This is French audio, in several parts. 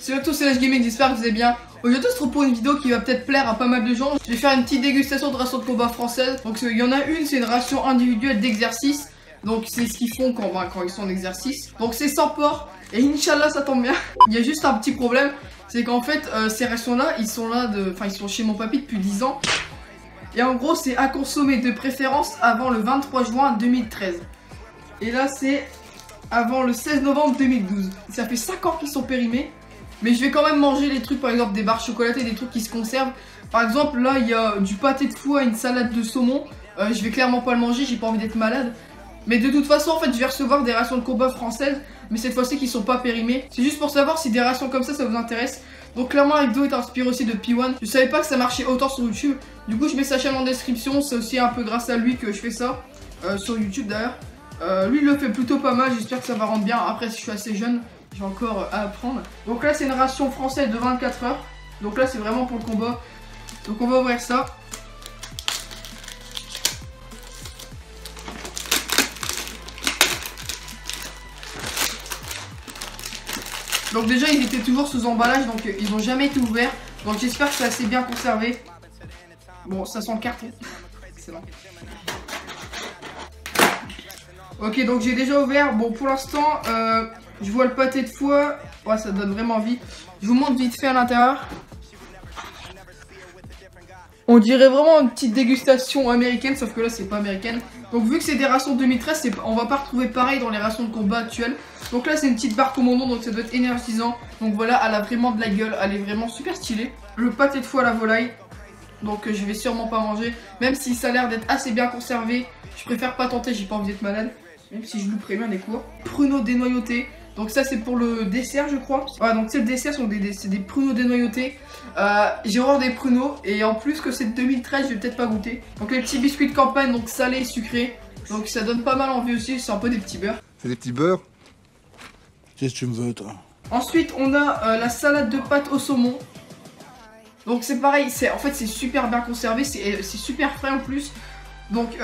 Salut à tous, c'est Lâche Gaming, j'espère que vous allez bien. Aujourd'hui on se retrouve pour une vidéo qui va peut-être plaire à pas mal de gens. Je vais faire une petite dégustation de rations de combat françaises. Donc il y en a une, c'est une ration individuelle d'exercice. Donc c'est ce qu'ils font quand ils sont en exercice. Donc c'est sans porc. Et Inch'Allah ça tombe bien. Il y a juste un petit problème, c'est qu'en fait ces rations là, ils sont chez mon papy depuis 10 ans. Et en gros c'est à consommer de préférence avant le 23 juin 2013. Et là c'est avant le 16 novembre 2012. Ça fait 5 ans qu'ils sont périmés. Mais je vais quand même manger les trucs, par exemple des barres chocolatées, des trucs qui se conservent. Par exemple là il y a du pâté de foie, une salade de saumon. Je vais clairement pas le manger, j'ai pas envie d'être malade. Mais de toute façon en fait je vais recevoir des rations de combat françaises. Mais cette fois-ci qui sont pas périmées. C'est juste pour savoir si des rations comme ça vous intéresse. Donc clairement la vidéo est inspirée aussi de P1. Je savais pas que ça marchait autant sur YouTube. Du coup je mets sa chaîne en description. C'est aussi un peu grâce à lui que je fais ça. Sur YouTube d'ailleurs. Lui il le fait plutôt pas mal, j'espère que ça va rendre bien. Après si je suis assez jeune, j'ai encore à apprendre. Donc là c'est une ration française de 24 heures. Donc là c'est vraiment pour le combat. Donc on va ouvrir ça. Donc déjà ils étaient toujours sous emballage, donc ils n'ont jamais été ouverts. Donc j'espère que c'est assez bien conservé. Bon ça sent le carton. Excellent. Ok, donc j'ai déjà ouvert. Bon, pour l'instant, je vois le pâté de foie. Ouais, ça donne vraiment envie. Je vous montre vite fait à l'intérieur. On dirait vraiment une petite dégustation américaine, sauf que là, c'est pas américaine. Donc, vu que c'est des rations 2013, on va pas retrouver pareil dans les rations de combat actuelles. Donc là, c'est une petite barre commando, donc ça doit être énergisant. Donc voilà, elle a vraiment de la gueule. Elle est vraiment super stylée. Le pâté de foie à la volaille. Donc, je vais sûrement pas manger. Même si ça a l'air d'être assez bien conservé. Je préfère pas tenter, j'ai pas envie d'être malade. Même si je louperais bien des cours. Pruneaux dénoyautés. Donc ça c'est pour le dessert je crois. Ouais, donc c'est le dessert, c'est des pruneaux dénoyautés. J'ai horreur des pruneaux. Et en plus que c'est de 2013 je vais peut-être pas goûter. Donc les petits biscuits de campagne, donc salés et sucrés. Donc ça donne pas mal envie aussi, c'est un peu des petits beurres. C'est des petits beurres. Qu'est-ce que tu me veux toi? Ensuite on a la salade de pâtes au saumon. Donc c'est pareil, en fait c'est super bien conservé, c'est super frais en plus. Donc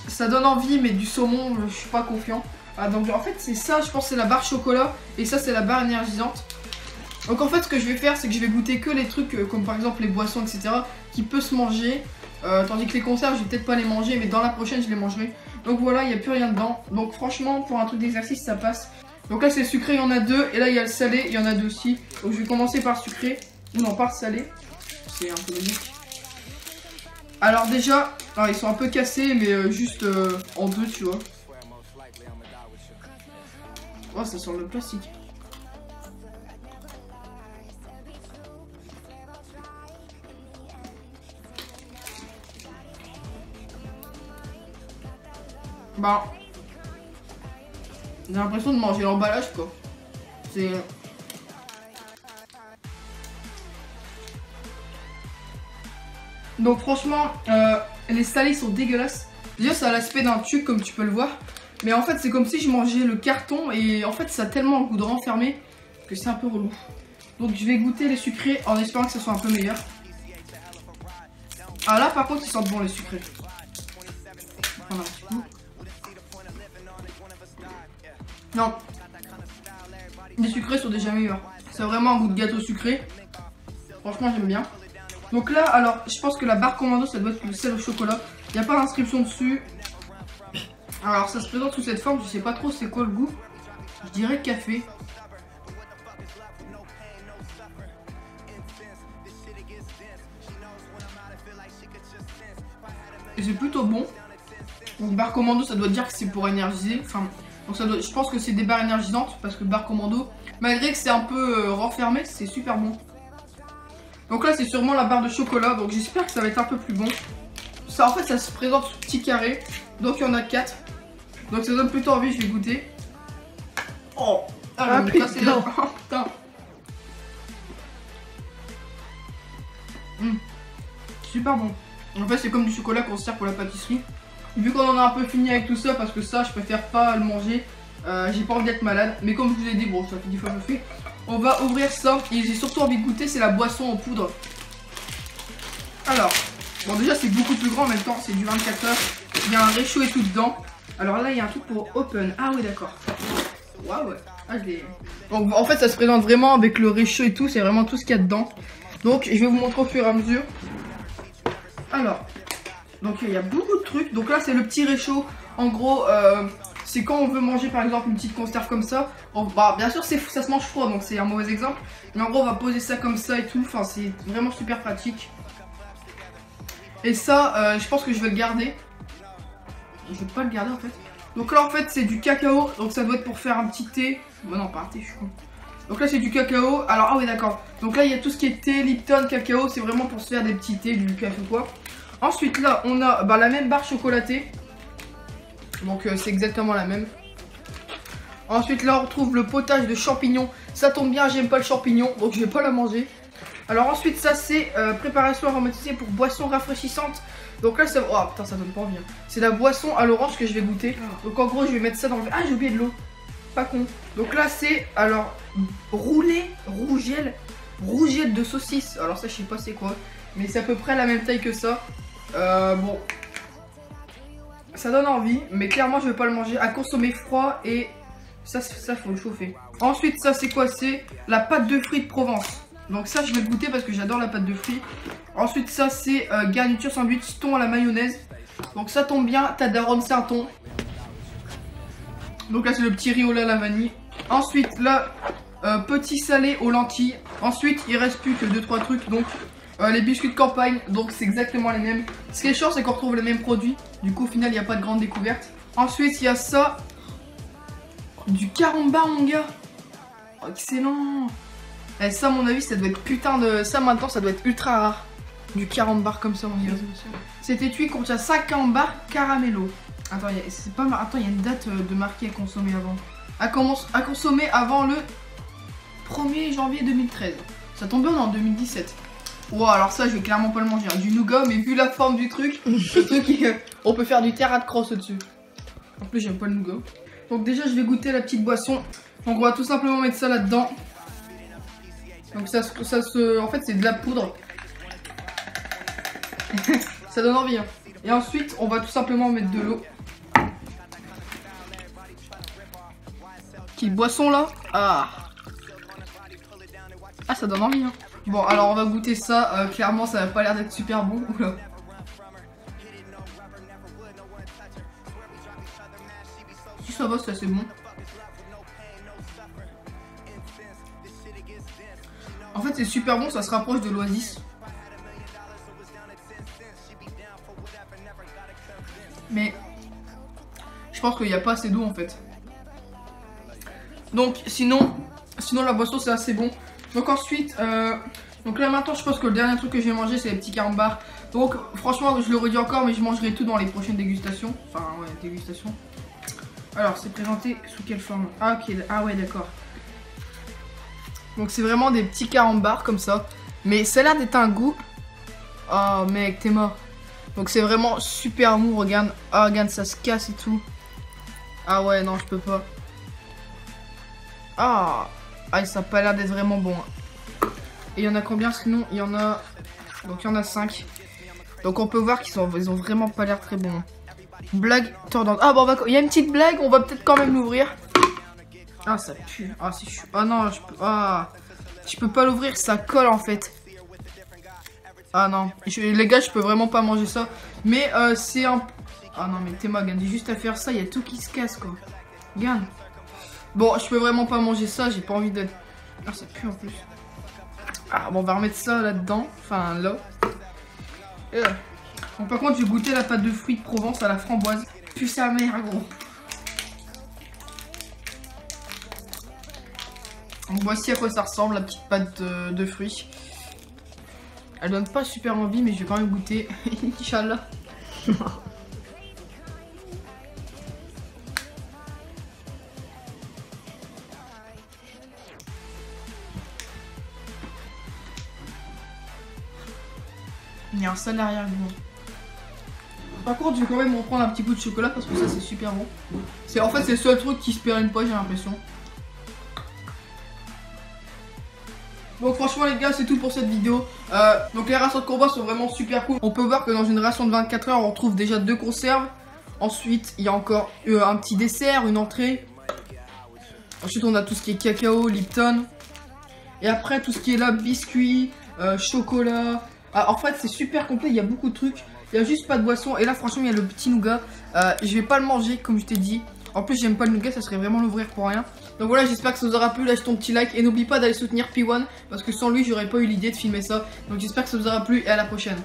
ça donne envie, mais du saumon, je suis pas confiant. Ah, donc en fait c'est ça, je pense que c'est la barre chocolat. Et ça c'est la barre énergisante. Donc en fait ce que je vais faire, c'est que je vais goûter que les trucs comme par exemple les boissons, etc. Qui peuvent se manger. Tandis que les conserves, je vais peut-être pas les manger, mais dans la prochaine je les mangerai. Donc voilà, il n'y a plus rien dedans. Donc franchement, pour un truc d'exercice, ça passe. Donc là c'est le sucré, il y en a deux. Et là il y a le salé, il y en a deux aussi. Donc je vais commencer par le sucré. Ou non, par le salé. C'est un peu logique. Alors déjà, ils sont un peu cassés, mais juste en deux, tu vois. Oh, ça sent le plastique. Bah, j'ai l'impression de manger l'emballage, quoi. C'est... Donc franchement, les salés sont dégueulasses. Déjà ça a l'aspect d'un tube comme tu peux le voir. Mais en fait c'est comme si je mangeais le carton. Et en fait ça a tellement un goût de renfermé que c'est un peu relou. Donc je vais goûter les sucrés en espérant que ça soit un peu meilleur. Ah là par contre ils sentent bon les sucrés. Prendre un petit coup. Non, les sucrés sont déjà meilleurs. C'est vraiment un goût de gâteau sucré. Franchement j'aime bien. Donc là, alors, je pense que la barre commando, ça doit être le sel au chocolat. Il n'y a pas d'inscription dessus. Alors, ça se présente sous cette forme. Je sais pas trop c'est quoi le goût. Je dirais café. Et c'est plutôt bon. Donc, barre commando, ça doit dire que c'est pour énergiser. Enfin, donc ça doit, je pense que c'est des barres énergisantes. Parce que barre commando, malgré que c'est un peu renfermé, c'est super bon. Donc là c'est sûrement la barre de chocolat, donc j'espère que ça va être un peu plus bon. Ça en fait ça se présente sous petit carré, donc il y en a 4. Donc ça donne plutôt envie, je vais goûter. Oh, ah, putain. Oh, putain. Super bon. En fait c'est comme du chocolat qu'on se sert pour la pâtisserie. Vu qu'on en a un peu fini avec tout ça, parce que ça je préfère pas le manger. J'ai pas envie d'être malade, mais comme je vous ai dit, bon ça fait 10 fois que je le fais. On va ouvrir ça, et j'ai surtout envie de goûter, c'est la boisson en poudre. Alors, bon déjà c'est beaucoup plus grand en même temps, c'est du 24 heures. Il y a un réchaud et tout dedans. Alors là il y a un truc pour open, ah oui d'accord. Waouh. Ah, je l'ai. Donc en fait ça se présente vraiment avec le réchaud et tout, c'est vraiment tout ce qu'il y a dedans. Donc je vais vous montrer au fur et à mesure. Alors, donc il y a beaucoup de trucs. Donc là c'est le petit réchaud. En gros, c'est quand on veut manger par exemple une petite conserve comme ça. Bah, bien sûr ça se mange froid, donc c'est un mauvais exemple. Mais en gros on va poser ça comme ça et tout. Enfin c'est vraiment super pratique. Et ça, je pense que je vais le garder. Je vais pas le garder en fait. Donc là en fait c'est du cacao. Donc ça doit être pour faire un petit thé. Bon non pas un thé, je suis con. Donc là c'est du cacao. Alors ah oui d'accord. Donc là il y a tout ce qui est thé, Lipton, cacao. C'est vraiment pour se faire des petits thés, du café ou quoi. Ensuite là on a la même barre chocolatée. Donc c'est exactement la même. Ensuite là on retrouve le potage de champignons. Ça tombe bien, j'aime pas le champignon, donc je vais pas la manger. Alors ensuite ça c'est préparation aromatisée pour boisson rafraîchissante. Donc là ça... Oh putain ça donne pas envie. C'est la boisson à l'orange que je vais goûter. Donc en gros je vais mettre ça dans le... Ah j'ai oublié de l'eau. Pas con. Donc là c'est alors rougel de saucisse. Alors ça je sais pas c'est quoi. Mais c'est à peu près la même taille que ça. Bon. Ça donne envie, mais clairement je vais pas le manger. À consommer froid et ça faut le chauffer. Ensuite ça c'est quoi? C'est la pâte de fruits de Provence. Donc ça je vais le goûter parce que j'adore la pâte de fruits. Ensuite ça c'est garniture sandwich thon à la mayonnaise. Donc ça tombe bien, ta daronne c'est un thon. Donc là c'est le petit riola à la vanille. Ensuite là petit salé aux lentilles. Ensuite il reste plus que 2-3 trucs. Donc les biscuits de campagne, donc c'est exactement les mêmes. Ce qui est chiant c'est qu'on retrouve les mêmes produits. Du coup au final il n'y a pas de grande découverte. Ensuite il y a ça. Du carambar mon gars. Oh, excellent. Et ça à mon avis ça doit être putain de... Ça maintenant ça doit être ultra rare. Du carambar comme ça mon gars. Cet étui contient 5 carambars caramello. Attends, c'est pas... Attends, il y a une date de marquée à consommer avant. À consommer avant le 1er janvier 2013. Ça tombe bien, on est en 2017. Wow, alors ça je vais clairement pas le manger, hein. Du nougat, mais vu la forme du truc, le truc on peut faire du terra de cross au-dessus. En plus j'aime pas le nougat. Donc déjà je vais goûter la petite boisson. Donc on va tout simplement mettre ça là-dedans. Donc en fait c'est de la poudre. Ça donne envie hein. Et ensuite on va tout simplement mettre de l'eau. Petite boisson là. Ah ça donne envie hein. Bon alors on va goûter ça, clairement ça n'a pas l'air d'être super bon. Oula. Si ça va, c'est assez bon. En fait c'est super bon, ça se rapproche de l'Oasis. Mais je pense qu'il n'y a pas assez d'eau en fait. Donc sinon la boisson c'est assez bon. Donc ensuite, donc là maintenant je pense que le dernier truc que je vais manger c'est les petits carambars. Donc franchement je le redis encore mais je mangerai tout dans les prochaines dégustations. Enfin ouais, dégustation. Alors c'est présenté sous quelle forme? Ah ok, ah ouais d'accord. Donc c'est vraiment des petits carambars comme ça. Mais ça a l'air d'être un goût. Oh mec t'es mort. Donc c'est vraiment super mou, regarde. Ah regarde ça se casse et tout. Ah ouais non je peux pas. Ah ça a pas l'air d'être vraiment bon. Et il y en a combien sinon? Il y en a... Donc il y en a 5. Donc on peut voir qu'ils ont vraiment pas l'air très bons. Blague tordante. Ah bon il y a une petite blague, on va peut-être quand même l'ouvrir. Ah ça pue. Ah c'est chaud. Ah non je peux... Ah je peux pas l'ouvrir, ça colle en fait. Ah non. Les gars je peux vraiment pas manger ça. Mais c'est un... Ah non mais t'es ma gagne, juste à faire ça, il y a tout qui se casse quoi. Regarde. Bon, je peux vraiment pas manger ça, j'ai pas envie d'être... Ah, ça pue en plus. Ah, bon, on va remettre ça là-dedans. Enfin, là. Bon, par contre, je vais goûter la pâte de fruits de Provence à la framboise. Pue sa mère, gros. Donc, voici à quoi ça ressemble, la petite pâte de fruits. Elle donne pas super envie, mais je vais quand même goûter. Inch'Allah. Il y a un sale arrière-goût. Par contre, je vais quand même reprendre un petit coup de chocolat parce que ça, c'est super bon. En fait, c'est le seul truc qui se pérenne pas, j'ai l'impression. Donc franchement les gars, c'est tout pour cette vidéo. Donc les rations de combat sont vraiment super cool. On peut voir que dans une ration de 24 heures, on retrouve déjà 2 conserves. Ensuite, il y a encore un petit dessert, une entrée. Ensuite, on a tout ce qui est cacao, Lipton. Et après, tout ce qui est là, biscuits, chocolat. Ah, en fait, c'est super complet, il y a beaucoup de trucs. Il y a juste pas de boisson. Et là, franchement, il y a le petit nougat. Je vais pas le manger, comme je t'ai dit. En plus, j'aime pas le nougat, ça serait vraiment l'ouvrir pour rien. Donc voilà, j'espère que ça vous aura plu. Lâche ton petit like. Et n'oublie pas d'aller soutenir P1. Parce que sans lui, j'aurais pas eu l'idée de filmer ça. Donc j'espère que ça vous aura plu. Et à la prochaine.